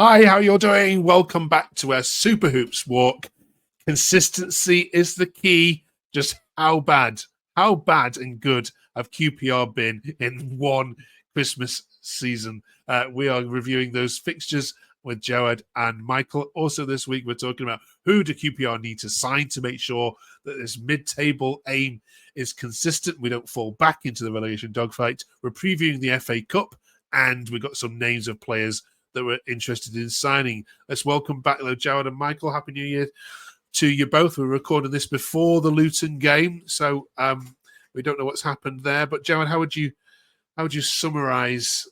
Hi, how you're doing? Welcome back to our Super Hoops walk. Consistency is the key. Just how bad and good have QPR been in one Christmas season? We are reviewing those fixtures with Gerard and Michael. Also this week, we're talking about who do QPR need to sign to make sure that this mid-table aim is consistent. We don't fall back into the relegation dogfight. We're previewing the FA Cup, and we've got some names of players that we're interested in signing. Let's welcome back, though, Gerard and Michael. Happy New Year to you both. We're recording this before the Luton game, so we don't know what's happened there. But Gerard, how would you summarise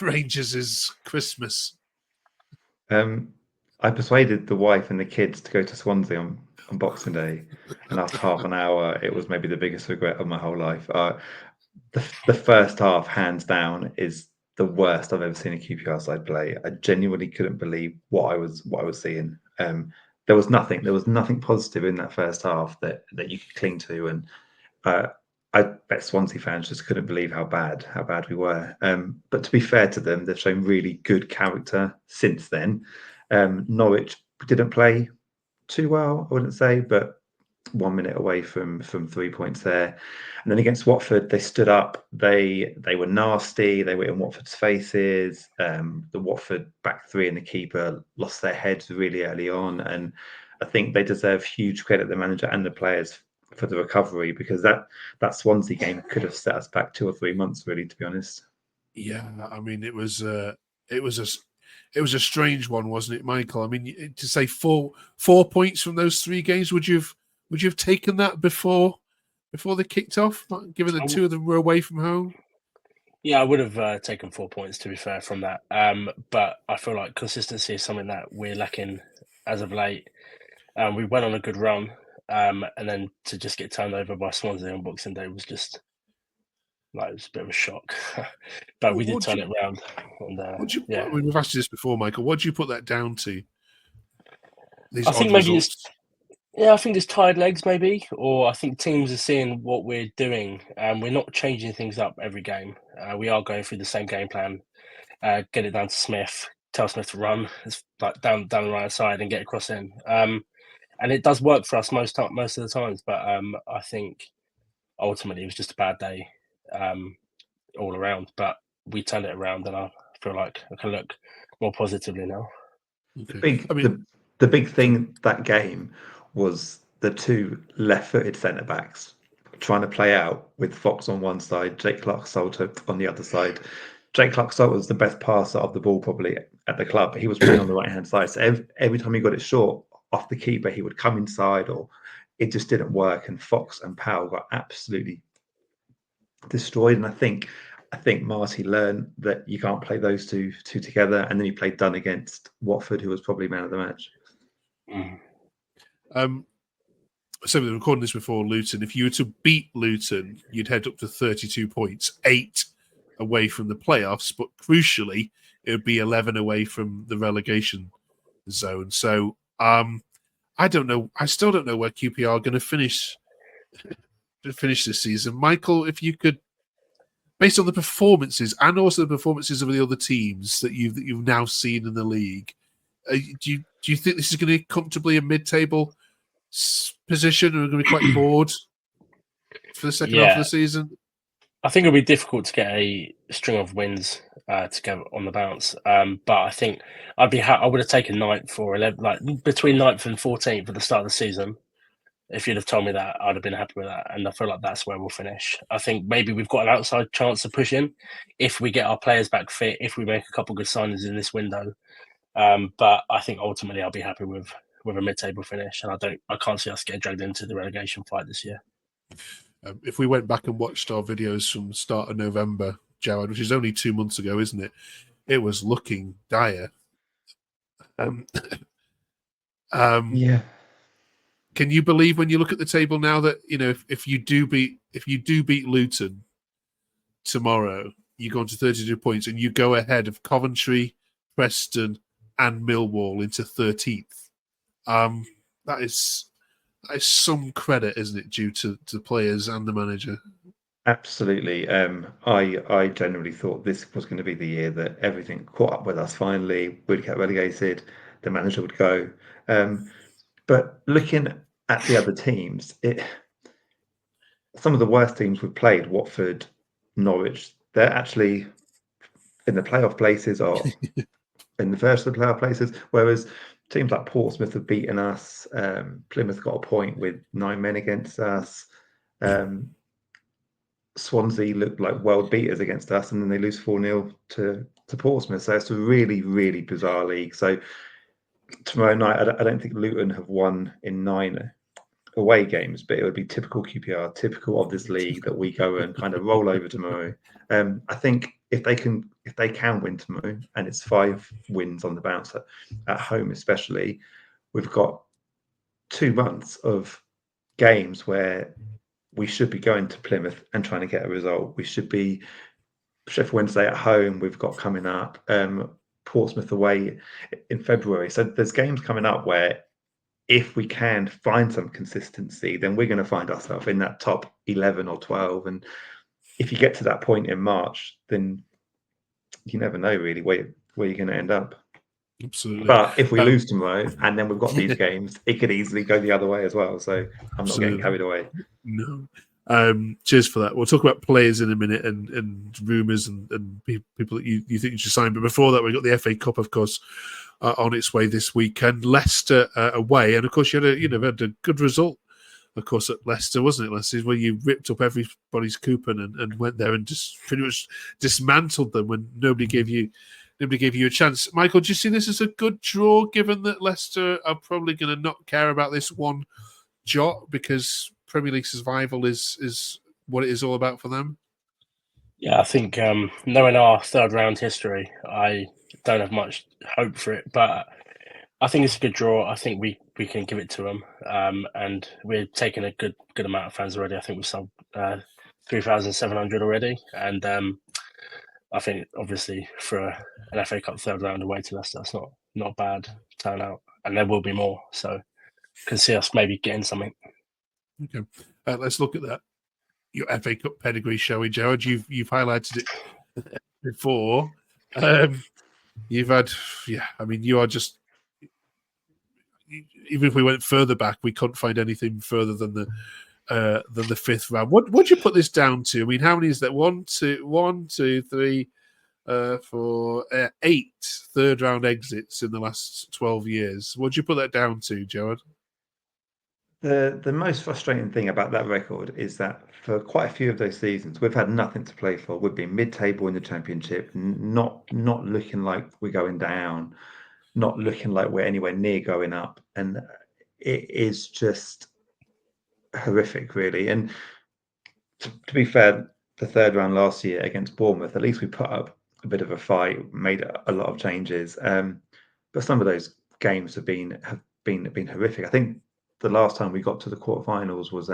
Rangers' Christmas? I persuaded the wife and the kids to go to Swansea on Boxing Day, and after half an hour, it was maybe the biggest regret of my whole life. The first half, hands down, is the worst I've ever seen a QPR side play. I genuinely couldn't believe what I was seeing. There was nothing positive in that first half that you could cling to, and I bet Swansea fans just couldn't believe how bad we were. But to be fair to them, they've shown really good character since then. Norwich didn't play too well, I wouldn't say, but 1 minute away from 3 points there. And then against Watford, they stood up. They were nasty. They were in Watford's faces. The Watford back three and the keeper lost their heads really early on. And I think they deserve huge credit, the manager and the players, for the recovery, because that Swansea game could have set us back 2 or 3 months, really, to be honest. Yeah, I mean, it was a strange one, wasn't it, Michael? I mean, to say 4 points from those 3 games, would you have taken that before they kicked off, given that 2 of them were away from home? Yeah, I would have taken 4 points, to be fair, from that. But I feel like consistency is something that we're lacking as of late. We went on a good run, and then to just get turned over by Swansea on Boxing Day was just it was a bit of a shock. But we did turn it around. And, I mean, we've asked you this before, Michael. What do you put that down to? I think maybe it's tired legs, maybe, or I think teams are seeing what we're doing, and we're not changing things up every game. We are going through the same game plan. Get it down to Smith. Tell Smith to run. It's like down the right side and get across in. And it does work for us most of the times. But I think ultimately it was just a bad day all around. But we turned it around, and I feel like I can look more positively now. Okay. The big thing that game was the 2 left-footed centre-backs trying to play out with Fox on one side, Jake Clark-Salter on the other side. Jake Clark-Salter was the best passer of the ball probably at the club, but he was playing on the right-hand side. So every time he got it short off the keeper, he would come inside, or it just didn't work. And Fox and Powell got absolutely destroyed. And I think Marty learned that you can't play those two together. And then he played Dunn against Watford, who was probably man of the match. So we were recording this before Luton. If you were to beat Luton, you'd head up to 32 points, 8 away from the playoffs, but crucially, it would be 11 away from the relegation zone. So I don't know. I still don't know where QPR are going to finish this season. Michael, if you could, based on the performances and also the performances of the other teams that you've now seen in the league, do you think this is going to be comfortably a mid-table position, or are going to be quite bored for the second half of the season? I think it'll be difficult to get a string of wins to go on the bounce. But I think I would have taken 9th or 11th, like between 9th and 14th at the start of the season. If you'd have told me that, I'd have been happy with that. And I feel like that's where we'll finish. I think maybe we've got an outside chance of pushing if we get our players back fit, if we make a couple of good signings in this window. But I think ultimately I'll be happy with a mid-table finish, and I can't see us getting dragged into the relegation fight this year. If we went back and watched our videos from the start of November, Gerard, which is only 2 months ago, isn't it? It was looking dire. Yeah. Can you believe when you look at the table now that if you do beat Luton tomorrow, you go on to 32 points and you go ahead of Coventry, Preston, and Millwall into 13th? That is some credit, isn't it, due to the players and the manager? Absolutely. I generally thought this was going to be the year that everything caught up with us finally. We'd get relegated, the manager would go. But looking at the other teams, some of the worst teams we've played, Watford, Norwich, they're actually in the playoff places or in the first of the playoff places, whereas teams like Portsmouth have beaten us. Plymouth got a point with 9 men against us. Swansea looked like world beaters against us, and then they lose 4-0 to Portsmouth. So it's a really, really bizarre league. So tomorrow night, I don't think Luton have won in 9 away games, but it would be typical QPR, typical of this league that we go and kind of roll over tomorrow. I think if they can win tomorrow, and it's 5 wins on the bounce at home, especially, we've got 2 months of games where we should be going to Plymouth and trying to get a result. We should be Sheffield Wednesday at home. We've got coming up Portsmouth away in February. So there's games coming up where if we can find some consistency, then we're going to find ourselves in that top 11 or 12. And if you get to that point in March, then you never know really where you're going to end up. Absolutely. But if we lose tomorrow and then we've got these games, it could easily go the other way as well. So I'm not getting carried away. No. Cheers for that. We'll talk about players in a minute and rumours and people that you think you should sign. But before that, we've got the FA Cup, of course, on its way this weekend. Leicester away. And, of course, you had a good result, of course, at Leicester, wasn't it, Leicester? Where you ripped up everybody's coupon and went there and just pretty much dismantled them when nobody gave you a chance. Michael, do you see this as a good draw, given that Leicester are probably going to not care about this one jot because Premier League survival is what it is all about for them? Yeah, I think knowing our third round history, I don't have much hope for it, but I think it's a good draw. I think we can give it to them, and we're taking a good amount of fans already. I think we've sold 3,700 already, and I think obviously for an FA Cup third round away to Leicester, that's not a bad turnout, and there will be more. So can see us maybe getting something. Okay, let's look at that. Your FA Cup pedigree, shall we, Gerard? You've highlighted it before. You've had, you are just. Even if we went further back, we couldn't find anything further than the fifth round. What would you put this down to? I mean, how many is that? 1, 2, 3, 4, 8 third round exits in the last 12 years. What do you put that down to, Gerard? The most frustrating thing about that record is that for quite a few of those seasons, we've had nothing to play for. We've been mid-table in the Championship, not looking like we're going down, not looking like we're anywhere near going up, and it is just horrific, really. And to be fair, the third round last year against Bournemouth, at least we put up a bit of a fight, made a lot of changes. But some of those games have been horrific. I think the last time we got to the quarterfinals was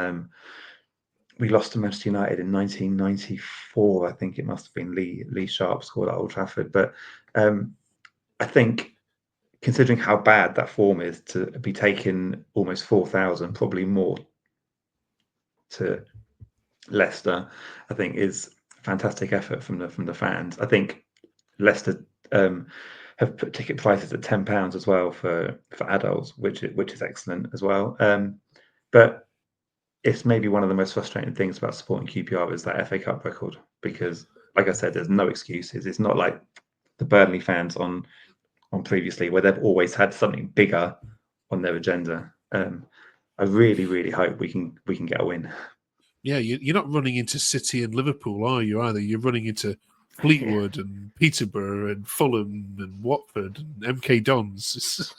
we lost to Manchester United in 1994. I think it must have been Lee Sharp scored at Old Trafford. But I think considering how bad that form is, to be taking almost 4,000, probably more, to Leicester, I think is a fantastic effort from the fans. I think Leicester have put ticket prices at £10 as well for adults, which is excellent as well. But it's maybe one of the most frustrating things about supporting QPR is that FA Cup record, because, like I said, there's no excuses. It's not like the Burnley fans on previously, where they've always had something bigger on their agenda. I really, really hope we can get a win. Yeah, you're not running into City and Liverpool, are you? Either you're running into Fleetwood and Peterborough and Fulham and Watford and MK Dons.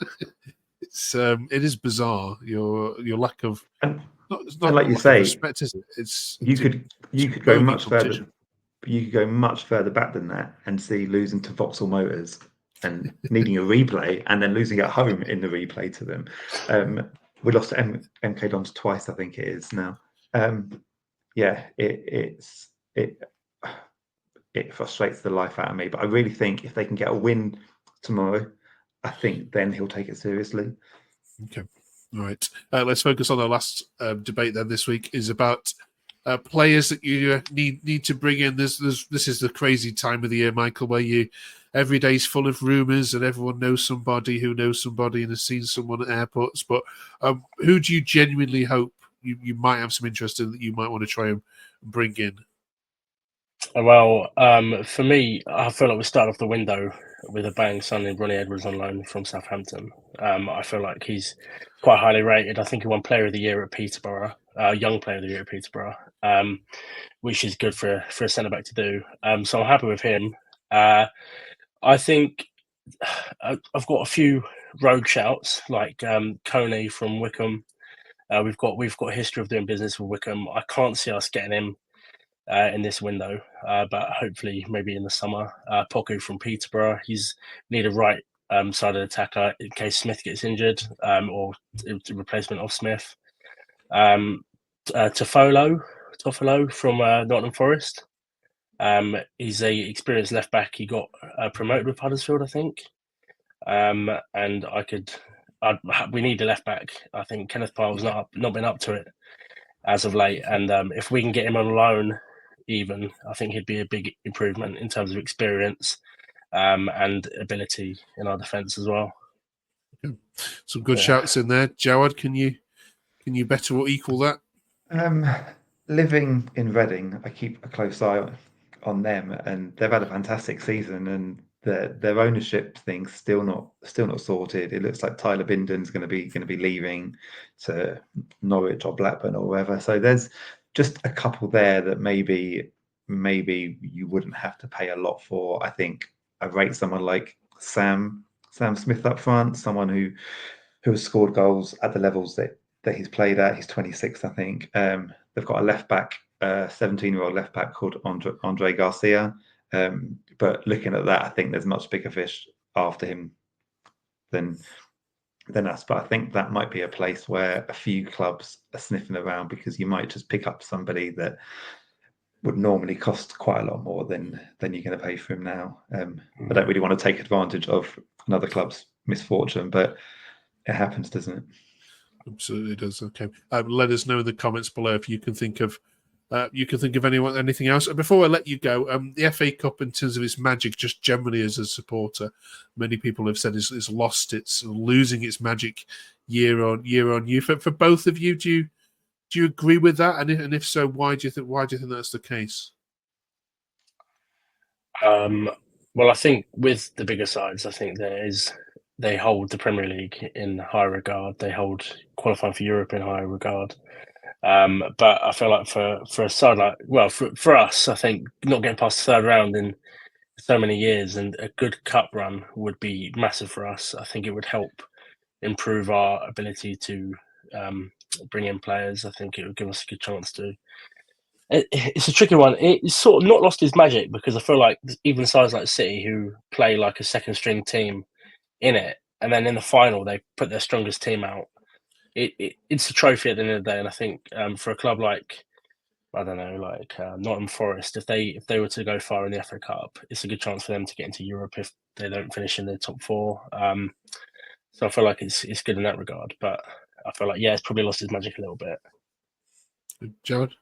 It is bizarre. Your lack of it's not like you lack say, of respect, is it? It's you could go much further. You could go much further back than that and see losing to Vauxhall Motors and needing a replay, and then losing at home in the replay to them. We lost to MK Dons twice, I think it is now. It frustrates the life out of me. But I really think if they can get a win tomorrow, I think then he'll take it seriously. Okay. All right. Let's focus on our last debate then this week is about players that you need to bring in. This is the crazy time of the year, Michael, where every day's full of rumours and everyone knows somebody who knows somebody and has seen someone at airports. But who do you genuinely hope you might have some interest in that you might want to try and bring in? Well, for me, I feel like we're starting off the window with a bang, signing Ronnie Edwards on loan from Southampton. I feel like he's quite highly rated. I think he won Player of the Year at Peterborough, Young Player of the Year at Peterborough, which is good for a centre back to do. So I'm happy with him. I think I've got a few rogue shouts like Coney from Wickham. We've got a history of doing business with Wickham. I can't see us getting him in this window, but hopefully maybe in the summer. Poku from Peterborough, he's need a right sided attacker in case Smith gets injured, or replacement of Smith. Toffolo from Nottingham Forest. He's a experienced left back. He got promoted with Huddersfield, I think. And we need a left back. I think Kenneth Pyle's not been up to it as of late, and if we can get him on loan, even I think he'd be a big improvement in terms of experience and ability in our defence as well. Some good shouts in there, Gerard. Can you better or equal that? Living in Reading, I keep a close eye on them, and they've had a fantastic season, and their ownership thing's still not sorted. It looks like Tyler Binden's going to be leaving to Norwich or Blackburn or wherever. So there's just a couple there that maybe you wouldn't have to pay a lot for. I think I rate someone like Sam Smith up front, someone who has scored goals at the levels that he's played at. He's 26, I think. They've got a left back, 17-year-old left back called Andre Garcia. But looking at that, I think there's much bigger fish after him than us. But I think that might be a place where a few clubs are sniffing around, because you might just pick up somebody that would normally cost quite a lot more than you're going to pay for him now. I don't really want to take advantage of another club's misfortune, but it happens, doesn't it? Absolutely does. Okay, let us know in the comments below if you can think of anything else. Before I let you go, the FA Cup, in terms of its magic, just generally as a supporter, many people have said it's lost, it's losing its magic year on year. For both of you, do you agree with that? And if so, why do you think that's the case? Well, I think with the bigger sides, I think they hold the Premier League in high regard. They hold qualifying for Europe in high regard. But I feel like for a side like, well, for us, I think not getting past the third round in so many years and a good cup run would be massive for us. I think it would help improve our ability to bring in players. I think it would give us a good chance to. It's a tricky one. It's sort of not lost its magic, because I feel like even sides like City, who play like a second string team in it, and then in the final they put their strongest team out. It's a trophy at the end of the day, and I think for a club like, I don't know, like Nottingham Forest, if they were to go far in the FA Cup, it's a good chance for them to get into Europe if they don't finish in the top four. So I feel like it's good in that regard, but I feel like it's probably lost its magic a little bit. Gerard?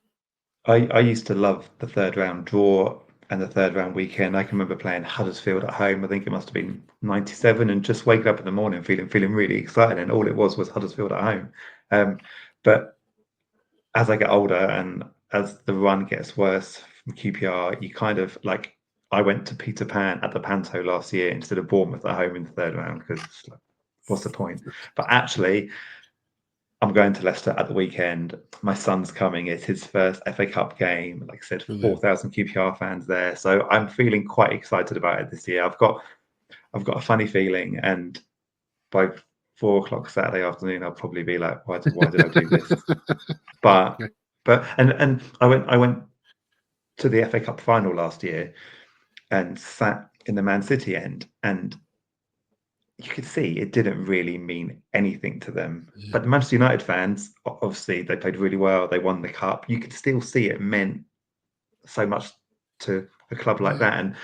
I used to love the third round draw and the third round weekend. I can remember playing Huddersfield at home. I think it must have been 97, and just waking up in the morning feeling really excited, and all it was Huddersfield at home. But as I get older and as the run gets worse from QPR, you kind of like, I went to Peter Pan at the Panto last year instead of Bournemouth at home in the third round, because like, what's the point? But actually, I'm going to Leicester at the weekend. My son's coming. It's his first FA Cup game. Like I said, 4,000 QPR fans there. So I'm feeling quite excited about it this year. I've got a funny feeling, and by 4:00 Saturday afternoon, I'll probably be like, why did I do this? But and I went to the FA Cup final last year and sat in the Man City end, and you could see it didn't really mean anything to them. Yeah. But the Manchester United fans, obviously, they played really well. They won the cup. You could still see it meant so much to a club like that. And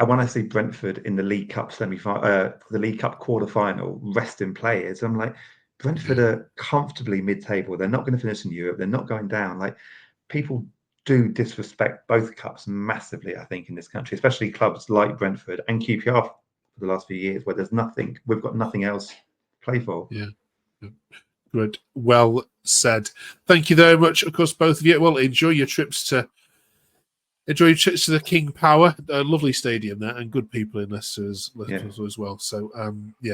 when I see Brentford in the League Cup the League Cup quarter-final, resting players, I'm like, Brentford are comfortably mid-table. They're not going to finish in Europe. They're not going down. Like, people do disrespect both cups massively, I think, in this country, especially clubs like Brentford and QPR for the last few years, where we've got nothing else to play for. Yeah. Good. Well said. Thank you very much, of course, both of you. Well, enjoy your trips to the King Power. A lovely stadium there, and good people in Leicester as well. So,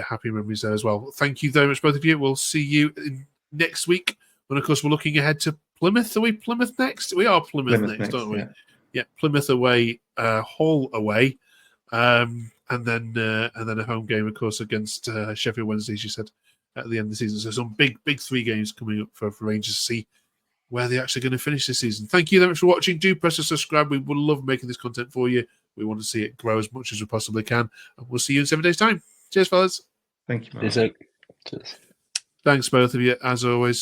happy memories there as well. Thank you very much, both of you. We'll see you next week. And of course, we're looking ahead to Plymouth. Are we Plymouth next? We are Plymouth next, aren't we? Yeah, Plymouth away, Hull away, and then a home game, of course, against Sheffield Wednesday, as you said, at the end of the season. So some big 3 games coming up for Rangers to see where they're actually going to finish this season. Thank you very much for watching. Do press the subscribe. We would love making this content for you. We want to see it grow as much as we possibly can. And we'll see you in 7 days' time. Cheers, fellas. Thank you, Mark. Cheers. Thanks, both of you, as always.